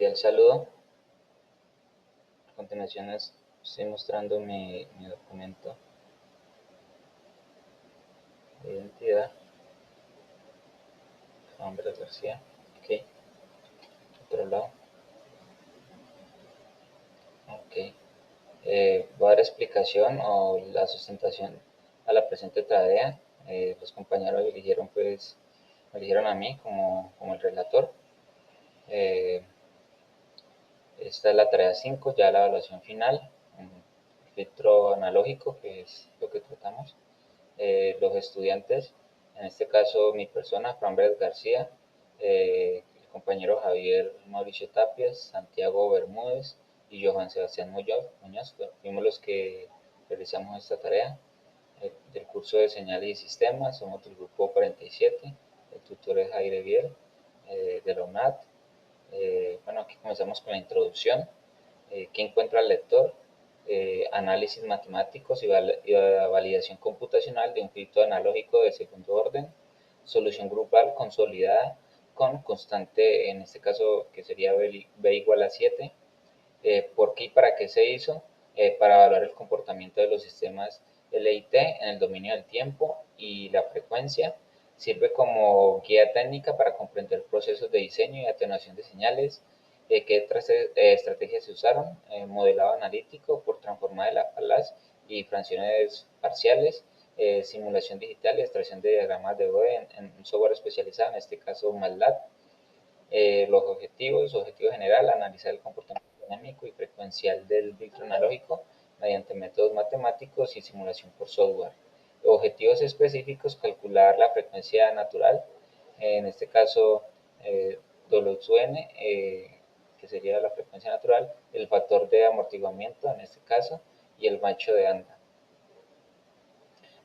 cordial saludo. A continuación estoy mostrando mi documento de identidad. Nombre García. Ok. Otro lado. Ok. Voy a dar explicación o la sustentación a la presente tarea. Los compañeros me eligieron a mí como el relator. Esta es la tarea 5, ya la evaluación final, filtro analógico, que es lo que tratamos. Los estudiantes, en este caso mi persona, Fran García, el compañero Javier Mauricio Tapias, Santiago Bermúdez y Johan Sebastián Muñoz, fuimos los que realizamos esta tarea. Del curso de señales y sistemas, somos del grupo 47, el tutor es Jaire Biel, de la UNAD. Bueno, aquí comenzamos con la introducción. ¿Qué encuentra el lector? Análisis matemáticos y validación computacional de un filtro analógico de segundo orden, solución grupal consolidada con constante, en este caso que sería B igual a 7. ¿Por qué y para qué se hizo? Para evaluar el comportamiento de los sistemas LIT en el dominio del tiempo y la frecuencia. Sirve como guía técnica para comprender procesos de diseño y atenuación de señales. ¿Qué estrategias se usaron? Modelado analítico por transformar de Laplace y fracciones parciales, simulación digital y extracción de diagramas de Bode en un software especializado, en este caso MATLAB. Los objetivos general, analizar el comportamiento dinámico y frecuencial del filtro analógico mediante métodos matemáticos y simulación por software. Objetivos específicos, calcular la frecuencia natural, en este caso WN, que sería la frecuencia natural, el factor de amortiguamiento en este caso, y el ancho de banda.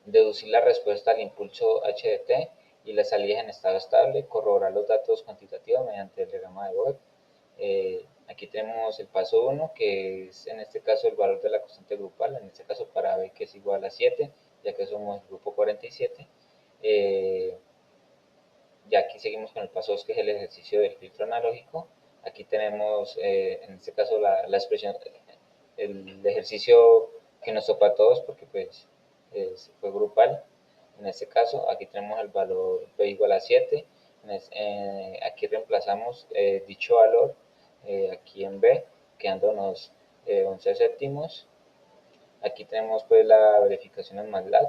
Deducir la respuesta al impulso HDT y las salidas en estado estable, corroborar los datos cuantitativos mediante el diagrama de Bode. Aquí tenemos el paso 1, que es en este caso el valor de la constante grupal, en este caso para B, que es igual a 7, ya que somos el grupo 47. Ya aquí seguimos con el paso 2, que es el ejercicio del filtro analógico. Aquí tenemos, en este caso, la expresión, el ejercicio que nos topa a todos, porque pues fue grupal. En este caso, aquí tenemos el valor B igual a 7. Aquí reemplazamos dicho valor aquí en B, quedándonos 11 séptimos. Aquí tenemos pues la verificación en MATLAB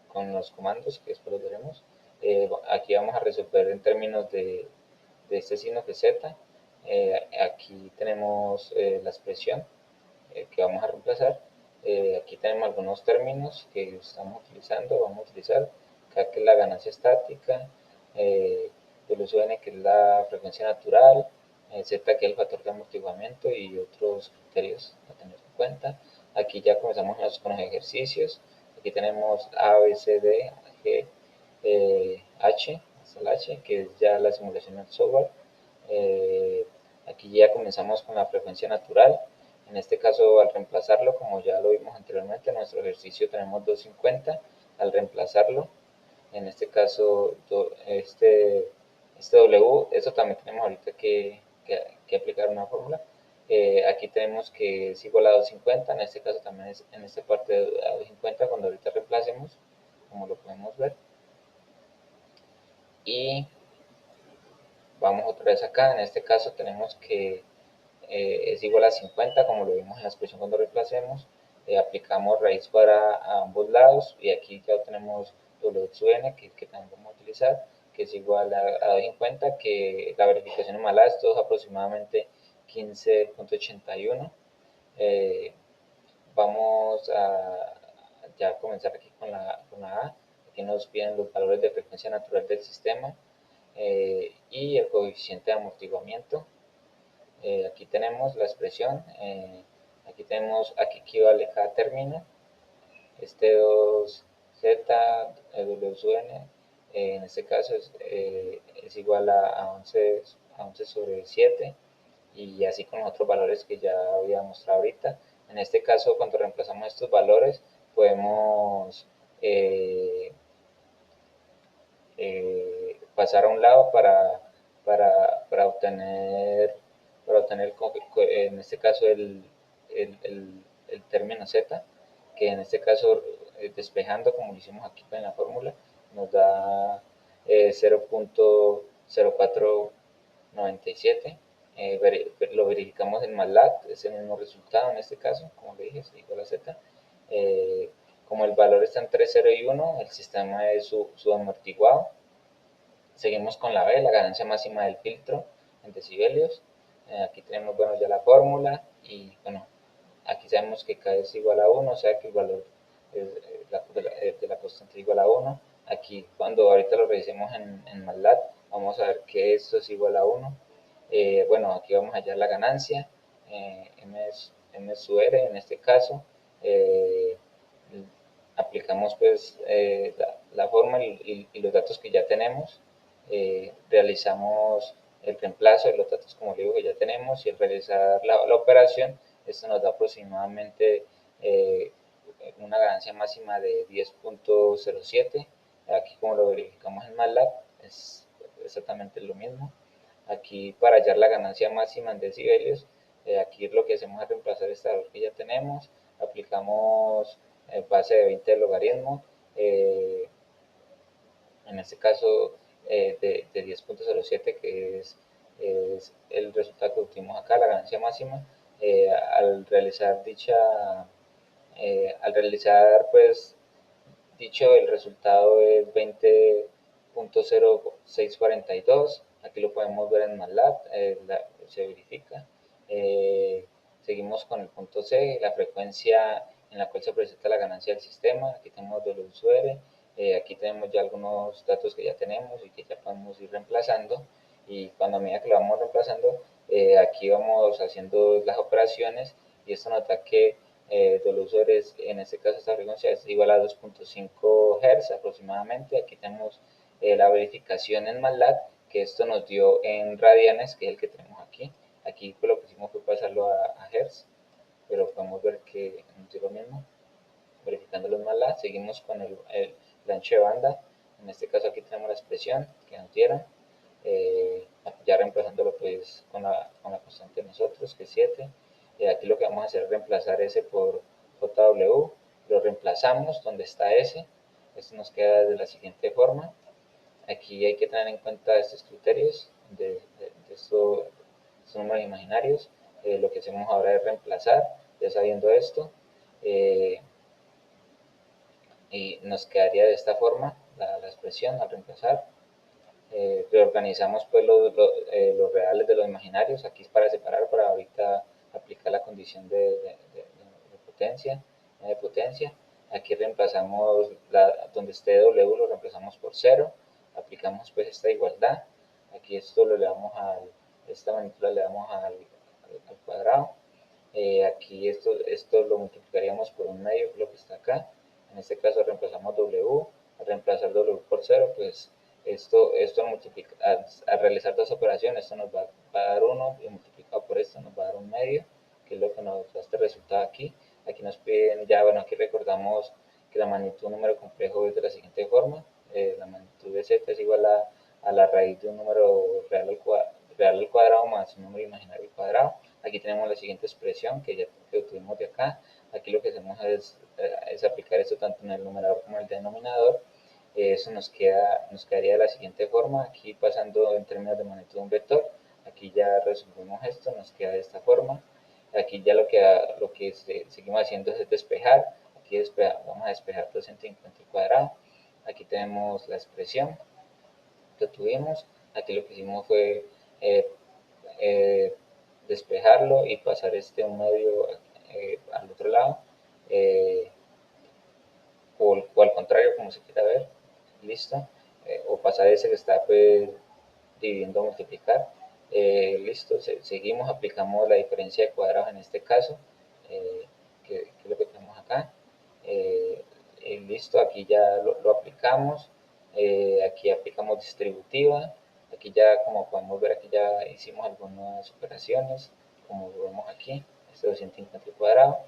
con los comandos, que después los veremos. Aquí vamos a resolver en términos de este signo que es Z. Aquí tenemos la expresión que vamos a reemplazar. Aquí tenemos algunos términos que estamos utilizando, vamos a utilizar K, que es la ganancia estática, WN, que es la frecuencia natural, Z, que es el factor de amortiguamiento, y otros criterios a tener en cuenta. Aquí ya comenzamos con los ejercicios. Aquí tenemos A, B, C, D, G, H, hasta el H, que es ya la simulación del software. Aquí ya comenzamos con la frecuencia natural. En este caso, al reemplazarlo, como ya lo vimos anteriormente, en nuestro ejercicio tenemos 250. Al reemplazarlo, en este caso, este W, eso también tenemos ahorita que aplicar una fórmula. Aquí tenemos que es igual a 250, en este caso también es en esta parte de 250, cuando ahorita reemplacemos, como lo podemos ver. Y vamos otra vez acá, en este caso tenemos que es igual a 50, como lo vimos en la expresión cuando reemplacemos. Aplicamos raíz para ambos lados y aquí ya tenemos WN, que también vamos a utilizar, que es igual a 250, que la verificación en MATLAB esto es aproximadamente 15.81. Vamos a ya comenzar aquí con la A. Aquí nos piden los valores de frecuencia natural del sistema y el coeficiente de amortiguamiento. Aquí tenemos la expresión, aquí tenemos, aquí equivale cada término, este 2z, WN, en este caso es igual a 11 sobre 7, y así con los otros valores que ya había mostrado ahorita. En este caso, cuando reemplazamos estos valores, podemos pasar a un lado para obtener obtener en este caso el término z, que en este caso despejando como lo hicimos aquí en la fórmula nos da 0.0497. Lo verificamos en MATLAB, es el mismo resultado en este caso, como le dije, es igual a z. Como el valor está entre 0 y 1, el sistema es subamortiguado. Seguimos con la B, la ganancia máxima del filtro en decibelios. Aquí tenemos, bueno, ya la fórmula y, bueno, aquí sabemos que K es igual a 1, o sea que el valor de la constante es igual a 1. Aquí, cuando ahorita lo revisemos en MATLAB, vamos a ver que esto es igual a 1. Bueno, aquí vamos a hallar la ganancia, M sub R en este caso. Aplicamos pues la forma y los datos que ya tenemos. Realizamos el reemplazo de los datos como le digo que ya tenemos, y al realizar la operación, esto nos da aproximadamente una ganancia máxima de 10.07. Aquí, como lo verificamos en MATLAB, es exactamente lo mismo. Aquí, para hallar la ganancia máxima en decibelios, aquí lo que hacemos es reemplazar este valor que ya tenemos, aplicamos base de 20 de logaritmo, en este caso de 10.07, que es el resultado que obtuvimos acá, la ganancia máxima. Al realizar pues dicho, el resultado es 20.0642. Aquí lo podemos ver en MATLAB, se verifica. Seguimos con el punto C, la frecuencia en la cual se presenta la ganancia del sistema. Aquí tenemos W sub R. Aquí tenemos ya algunos datos que ya tenemos y que ya podemos ir reemplazando. Y cuando a medida que lo vamos reemplazando, aquí vamos haciendo las operaciones, y esto nota que W sub R en este caso esta frecuencia es igual a 2.5 Hz aproximadamente. Aquí tenemos la verificación en MATLAB, que esto nos dio en radianes, que es el que tenemos aquí. Aquí pues, lo que hicimos fue pasarlo a Hz, pero podemos ver que nos dio lo mismo. Verificando los MATLAB, seguimos con el ancho de banda. En este caso aquí tenemos la expresión que nos dieron, ya reemplazándolo pues con la constante de nosotros, que es 7. Aquí lo que vamos a hacer es reemplazar S por JW, lo reemplazamos donde está S. Esto nos queda de la siguiente forma. Aquí hay que tener en cuenta estos criterios de estos números imaginarios. Lo que hacemos ahora es reemplazar, ya sabiendo esto, y nos quedaría de esta forma la expresión al reemplazar. Reorganizamos pues los reales de los imaginarios. Aquí es para separar, para ahorita aplicar la condición de potencia, de potencia. Aquí reemplazamos donde esté W, lo reemplazamos por 0. Aplicamos pues esta igualdad. Aquí esto lo le damos esta magnitud le damos al cuadrado. Aquí esto lo multiplicaríamos por un medio, lo que está acá. En este caso reemplazamos W. Al reemplazar W por 0, pues esto multiplica, al realizar dos operaciones, esto nos va a dar 1, y multiplicado por esto nos va a dar un medio, que es lo que nos da este resultado aquí. Aquí nos piden, ya bueno, aquí recordamos que la magnitud de un número complejo es de la siguiente forma. La magnitud de z es igual a la raíz de un número real al cuadrado más un número imaginario al cuadrado. Aquí tenemos la siguiente expresión que ya obtuvimos de acá. Aquí lo que hacemos es aplicar esto tanto en el numerador como en el denominador. Eso nos quedaría de la siguiente forma. Aquí, pasando en términos de magnitud de un vector, aquí ya resolvemos esto, nos queda de esta forma. Aquí ya lo que seguimos haciendo es despejar. Aquí vamos a despejar 250 al cuadrado. Aquí tenemos la expresión que tuvimos. Aquí lo que hicimos fue despejarlo y pasar un medio al otro lado, o al contrario, como se quiera ver. Listo. O pasar ese que está pues dividiendo a multiplicar. Listo. Seguimos, aplicamos la diferencia de cuadrados en este caso, que es lo que tenemos acá. Listo, aquí ya lo aplicamos. Aquí aplicamos distributiva. Aquí ya, como podemos ver, aquí ya hicimos algunas operaciones, como lo vemos aquí, este 250 al cuadrado.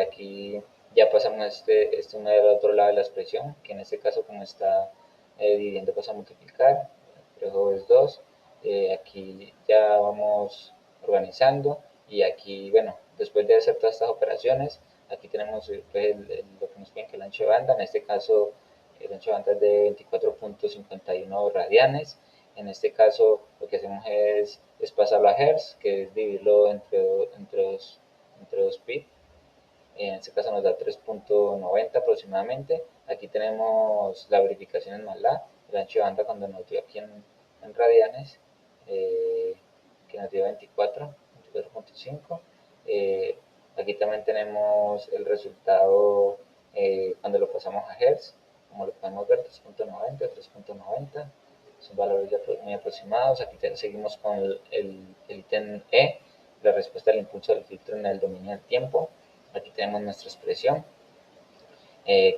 Aquí ya pasamos este número al otro lado de la expresión, que en este caso, como está dividiendo, pasa a multiplicar, luego es 2. Aquí ya vamos organizando. Y aquí, bueno, después de hacer todas estas operaciones, aquí tenemos pues, lo que nos piden, que el ancho de banda. En este caso, el ancho de banda es de 24.51 radianes. En este caso, lo que hacemos es pasarlo a Hertz, que es dividirlo entre dos bits. En este caso nos da 3.90 aproximadamente. Aquí tenemos la verificación en MATLAB, el ancho de banda cuando nos dio aquí en radianes, que nos dio 24.5. Aquí también tenemos el resultado cuando lo pasamos a Hertz, como lo podemos ver, 3.90, 3.90, son valores ya muy aproximados. Aquí seguimos con el ítem E, la respuesta al impulso del filtro en el dominio del tiempo. Aquí tenemos nuestra expresión.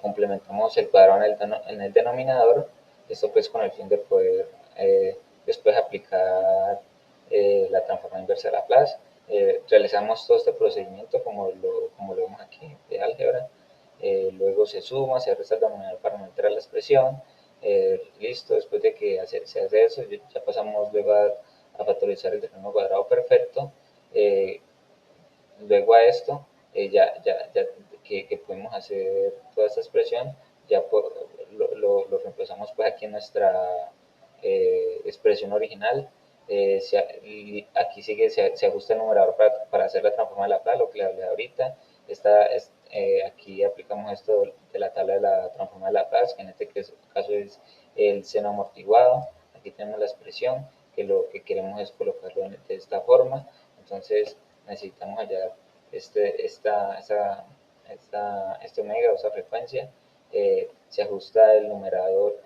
Complementamos el cuadrado en el denominador, esto pues con el fin de poder después aplicar la transformación inversa de Laplace. Realizamos todo este procedimiento como lo vemos aquí de álgebra. Luego se suma, se resta el denominador para aumentar la expresión. Listo, después de que se hace eso, ya pasamos luego a factorizar el trinomio cuadrado perfecto. Luego a esto, que podemos hacer toda esta expresión, ya lo reemplazamos pues aquí en nuestra expresión original. Aquí se ajusta el numerador para hacer la transforma de Laplace, lo que le hablé ahorita. Aquí aplicamos esto de la tabla de la transforma de Laplace, que en este caso es el seno amortiguado. Aquí tenemos la expresión, que lo que queremos es colocarlo de esta forma. Entonces necesitamos hallar este omega o esta frecuencia. Se ajusta el numerador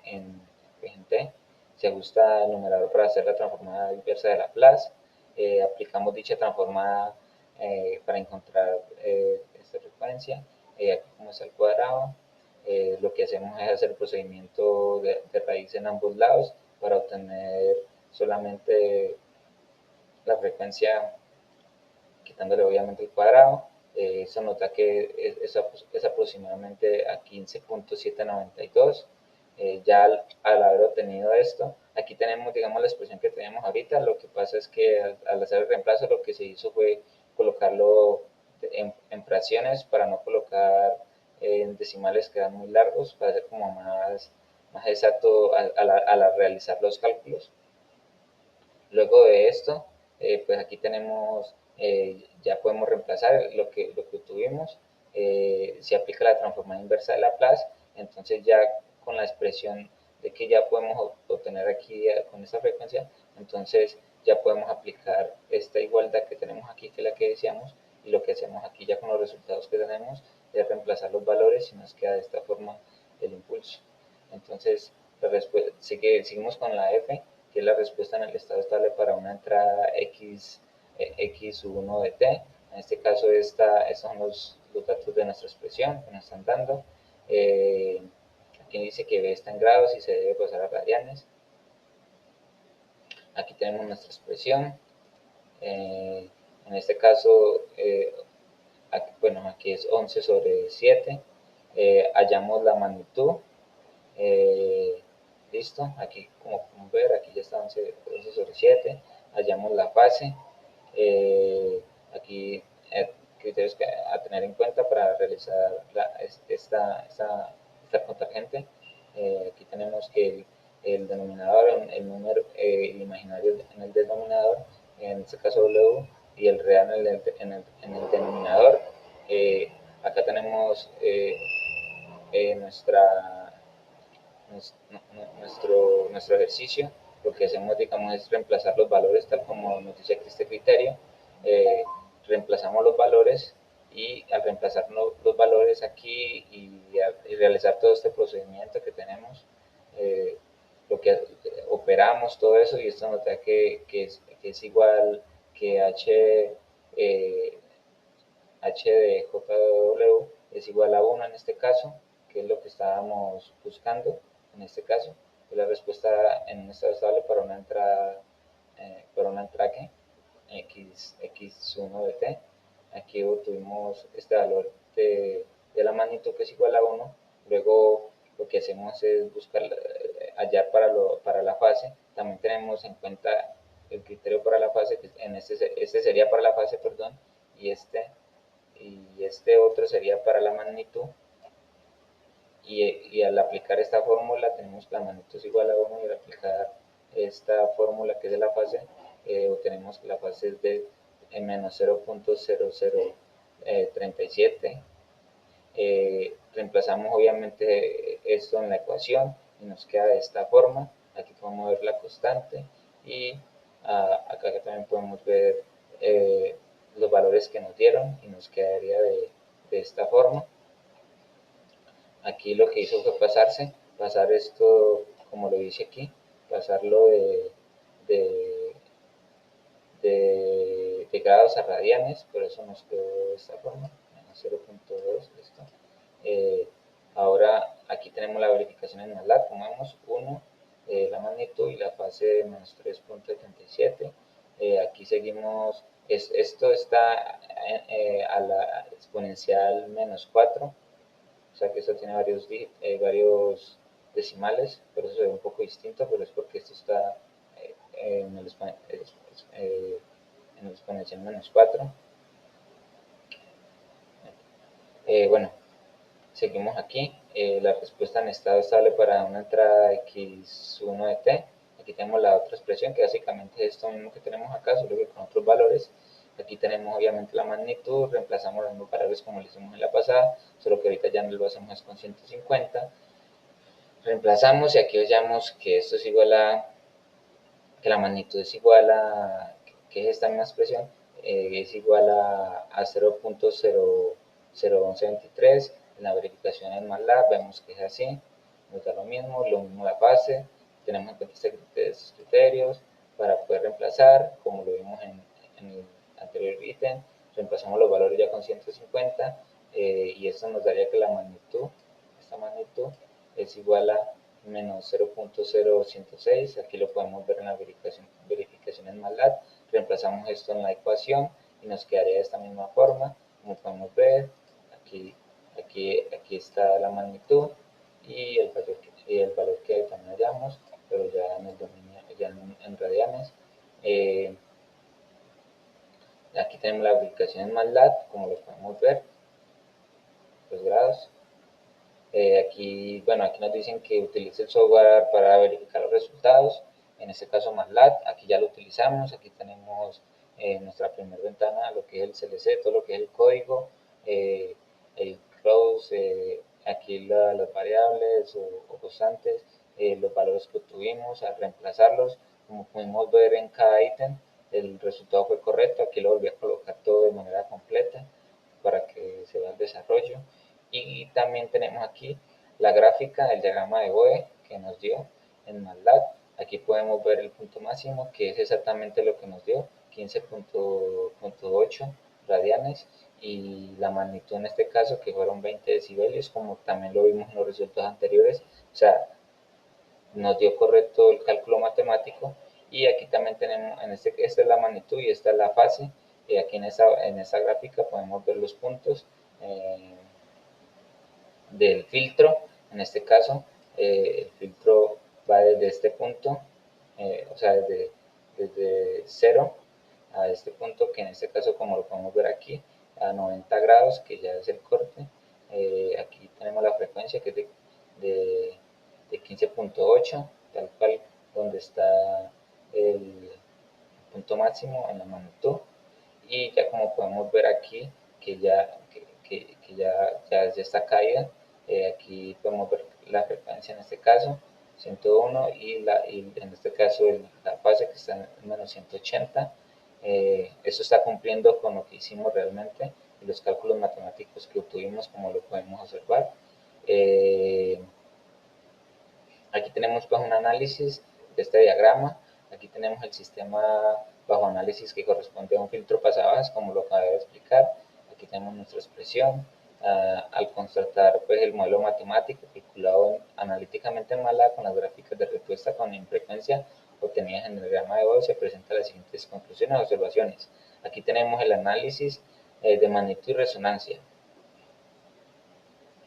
en t, se ajusta el numerador para hacer la transformada inversa de Laplace. Aplicamos dicha transformada para encontrar esta frecuencia. Aquí como está el cuadrado, lo que hacemos es hacer el procedimiento de raíz en ambos lados para obtener solamente la frecuencia, quitándole obviamente el cuadrado. Se nota que es aproximadamente a 15.792. Ya al haber obtenido esto, aquí tenemos, digamos, la expresión que tenemos ahorita. Lo que pasa es que al hacer el reemplazo, lo que se hizo fue colocarlo en fracciones para no colocar en decimales que eran muy largos, para ser como más exacto al realizar los cálculos. Luego de esto, pues aquí tenemos, ya podemos reemplazar lo que tuvimos. Se aplica la transformada inversa de Laplace, entonces ya con la expresión de que ya podemos obtener aquí con esta frecuencia, entonces ya podemos aplicar esta igualdad que tenemos aquí, que es la que decíamos, y lo que hacemos aquí ya con los resultados que tenemos es reemplazar los valores y nos queda de esta forma el impulso. Entonces, seguimos con la F, que es la respuesta en el estado estable para una entrada x1 de t. En este caso, estos son los datos de nuestra expresión que nos están dando. Aquí dice que b está en grados y se debe pasar a radianes. Aquí tenemos nuestra expresión. En este caso, aquí es 11 sobre 7. Hallamos la magnitud. Listo, aquí como podemos ver, aquí ya está 11 sobre 7. Hallamos la fase. Aquí criterios a tener en cuenta para realizar esta contragente. Aquí tenemos que el denominador, el número el imaginario en el denominador, en este caso W, y el real en el denominador. Acá tenemos nuestro ejercicio. Lo que hacemos, digamos, es reemplazar los valores tal como nos dice aquí este criterio. Reemplazamos los valores, y al reemplazar los valores aquí y realizar todo este procedimiento que tenemos, lo que operamos todo eso, y esto nos da que es igual que h de jw es igual a 1 en este caso, que es lo que estábamos buscando en este caso. Es la respuesta en un estado estable para una entrada, que x1 de t. Aquí obtuvimos este valor de la magnitud, que es igual a 1. Luego lo que hacemos es buscar, hallar para la fase. También tenemos en cuenta el criterio para la fase, que este sería para la fase, perdón, y este otro sería para la magnitud. Y al aplicar esta fórmula tenemos que la magnitud es igual a 1 y al aplicar esta fórmula que es de la fase, obtenemos que la fase es de menos 0.0037. Reemplazamos obviamente esto en la ecuación y nos queda de esta forma. Aquí podemos ver la constante y acá también podemos ver los valores que nos dieron y nos quedaría de esta forma. Aquí lo que hizo fue pasar esto, como lo dice aquí, pasarlo de, de grados a radianes, por eso nos quedó de esta forma, menos 0.2, listo. Ahora aquí tenemos la verificación en MATLAB, como vemos, 1, la magnitud y la fase de menos 3.77. Aquí seguimos, esto está a la exponencial menos 4, o sea que esto tiene varios decimales, por eso se ve un poco distinto, pero es porque esto está en el exponencial menos 4. Bueno, seguimos aquí. La respuesta en estado estable para una entrada x1 de t. Aquí tenemos la otra expresión, que básicamente es esto mismo que tenemos acá, solo que con otros valores. Aquí tenemos obviamente la magnitud, reemplazamos los mismos valores como lo hicimos en la pasada, solo que ahorita ya no lo hacemos con 150. Reemplazamos y aquí veamos que esto es igual a, que la magnitud es igual a, que es esta misma expresión, es igual a 0.01123. En la verificación en MATLAB vemos que es así, nos da lo mismo la fase, tenemos en cuenta estos criterios para poder reemplazar, como lo vimos en el anterior ítem, reemplazamos los valores ya con 150 y esto nos daría que la magnitud, esta magnitud es igual a menos 0.0106, aquí lo podemos ver en la verificación en MATLAB, reemplazamos esto en la ecuación y nos quedaría de esta misma forma, como podemos ver, aquí está la magnitud y el valor que también hallamos, pero ya en el dominio, ya en radianes. Aquí tenemos la verificación en MATLAB, como lo podemos ver, los grados. Aquí nos dicen que utilice el software para verificar los resultados, en este caso MATLAB, aquí ya lo utilizamos, aquí tenemos nuestra primera ventana, lo que es el CLC, todo lo que es el código, el close, aquí las variables o constantes, los valores que obtuvimos al reemplazarlos, como pudimos ver en cada ítem, el resultado fue correcto, aquí lo volví a colocar todo de manera completa para que se vea el desarrollo. Y también tenemos aquí la gráfica, el diagrama de Boe que nos dio en MATLAB. Aquí podemos ver el punto máximo, que es exactamente lo que nos dio, 15.8 radianes, y la magnitud en este caso, que fueron 20 decibelios, como también lo vimos en los resultados anteriores. O sea, nos dio correcto el cálculo matemático. Y aquí también tenemos, esta es la magnitud y esta es la fase. Y aquí en esa gráfica podemos ver los puntos del filtro. En este caso, el filtro va desde este punto, o sea, desde 0 a este punto, que en este caso, como lo podemos ver aquí, a 90 grados, que ya es el corte. Aquí tenemos la frecuencia, que es de 15.8, tal cual donde está el punto máximo en la magnitud. Y ya como podemos ver aquí, que ya está caída, aquí podemos ver la frecuencia en este caso, 101, y en este caso la fase que está en menos 180. Eso está cumpliendo con lo que hicimos realmente y los cálculos matemáticos que obtuvimos, como lo podemos observar. Aquí tenemos pues un análisis de este diagrama. Aquí tenemos el sistema bajo análisis que corresponde a un filtro pasabas, como lo acabé de explicar. Aquí tenemos nuestra expresión. Al constatar pues, el modelo matemático calculado analíticamente en MATLAB con las gráficas de respuesta con infrecuencia obtenidas en el diagrama de Boe, se presentan las siguientes conclusiones o observaciones. Aquí tenemos el análisis de magnitud y resonancia.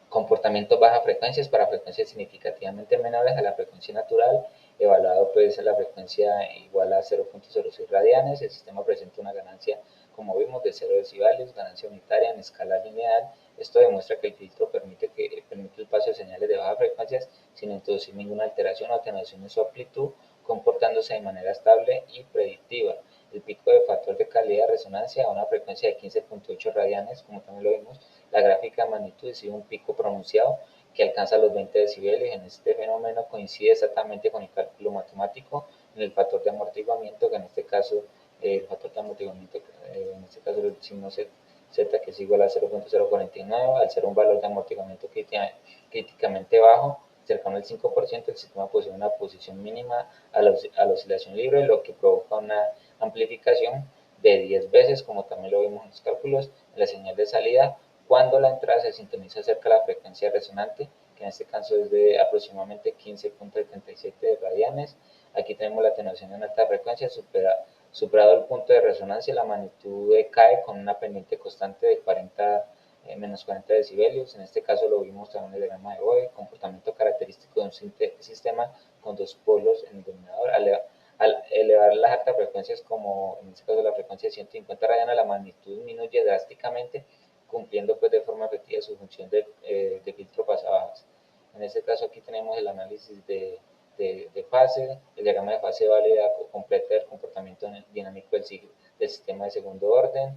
Comportamientos baja frecuencias para frecuencias significativamente menores a la frecuencia natural evaluado pues la frecuencia igual a 0.06 radianes. El sistema presenta una ganancia, como vimos, de 0 decibelios, ganancia unitaria en escala lineal. Esto demuestra que el filtro permite el paso de señales de bajas frecuencias sin introducir ninguna alteración o atenuación en su amplitud, comportándose de manera estable y predictiva. El pico de factor de calidad de resonancia a una frecuencia de 15.8 radianes, como también lo vimos. La gráfica de magnitud exhibe un pico pronunciado que alcanza los 20 decibelios. En este fenómeno coincide exactamente con el cálculo matemático en el factor de amortiguamiento, que en este caso, el factor de amortiguamiento, en este caso lo decimos Z, que es igual a 0.049, al ser un valor de amortiguamiento críticamente bajo, cercano al 5%, el sistema posee una posición mínima a la oscilación libre, lo que provoca una amplificación de 10 veces, como también lo vimos en los cálculos, en la señal de salida, cuando la entrada se sintoniza cerca de la frecuencia resonante, que en este caso es de aproximadamente 15.77 radianes. Aquí tenemos la atenuación en alta frecuencia, superado el punto de resonancia, la magnitud cae con una pendiente constante de menos 40 decibelios. En este caso lo vimos también en el diagrama de Bode, comportamiento característico de un sistema con dos polos en el denominador. Al elevar las altas frecuencias, como en este caso la frecuencia de 150 radianes, la magnitud disminuye drásticamente, cumpliendo pues de forma efectiva su función de filtro pasabajas. En este caso aquí tenemos el análisis de fase, el diagrama de fase válida completa del comportamiento dinámico del sistema de segundo orden.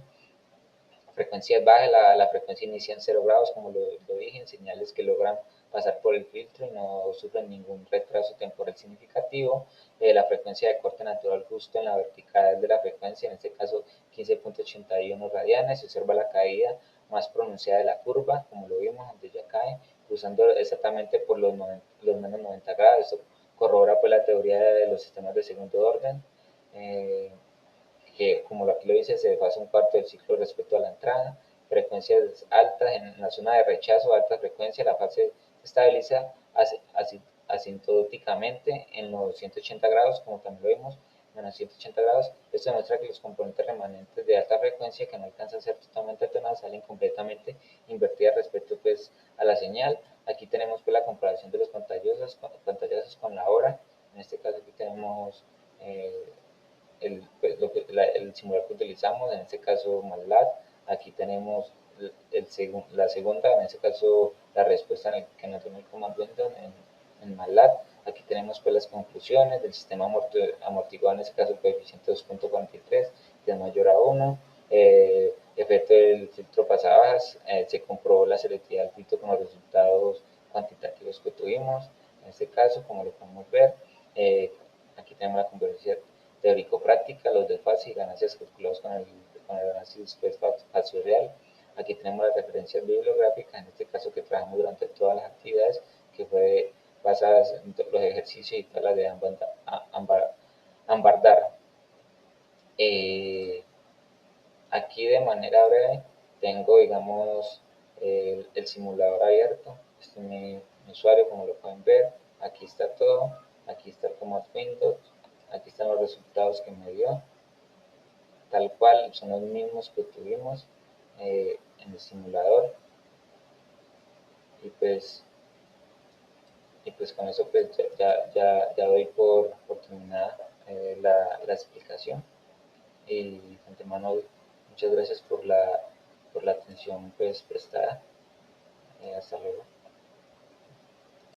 Frecuencia baja, la frecuencia inicia en 0 grados, como lo dije, en señales que logran pasar por el filtro y no sufren ningún retraso temporal significativo. La frecuencia de corte natural justo en la vertical de la frecuencia, en este caso 15.81 radianes. Se observa la caída más pronunciada de la curva, como lo vimos, donde ya cae, cruzando exactamente por los menos 90 grados. Esto corrobora pues la teoría de los sistemas de segundo orden. Que como aquí lo dice, se desfasa un cuarto del ciclo respecto a la entrada. Frecuencias altas en la zona de rechazo, alta frecuencia, la fase se estabiliza asintóticamente en los 180 grados, como también lo vimos, menos 180 grados. Esto demuestra que los componentes remanentes de alta frecuencia que no alcanzan a ser totalmente atenuados salen completamente invertidas respecto pues a la señal. Aquí tenemos pues la comparación de los pantallazos con la hora. En este caso aquí tenemos el simulador que utilizamos, en este caso MATLAB. Aquí tenemos la segunda, en este caso la respuesta que nos dio el comando en MATLAB. Aquí tenemos pues las conclusiones del sistema amortiguado, en este caso el coeficiente 2.43, que es mayor a 1. Efecto del filtro pasabajas, se comprobó la selectividad del filtro con los resultados cuantitativos que tuvimos. En este caso, como lo podemos ver, aquí tenemos la convergencia teórico-práctica, los desfases y ganancias calculados con el análisis factorial. Aquí tenemos las referencias bibliográficas, en este caso que trabajamos durante todas las actividades, que fue basadas en los ejercicios y tablas de Ambardar. Aquí de manera breve tengo, digamos, el simulador abierto. Este es mi usuario, como lo pueden ver. Aquí está todo. Aquí está el Command Windows. Aquí están los resultados que me dio. Tal cual, son los mismos que tuvimos en el simulador. Y pues, con eso pues ya doy por terminada la explicación. Y de antemano, muchas gracias por la atención pues prestada. Hasta luego.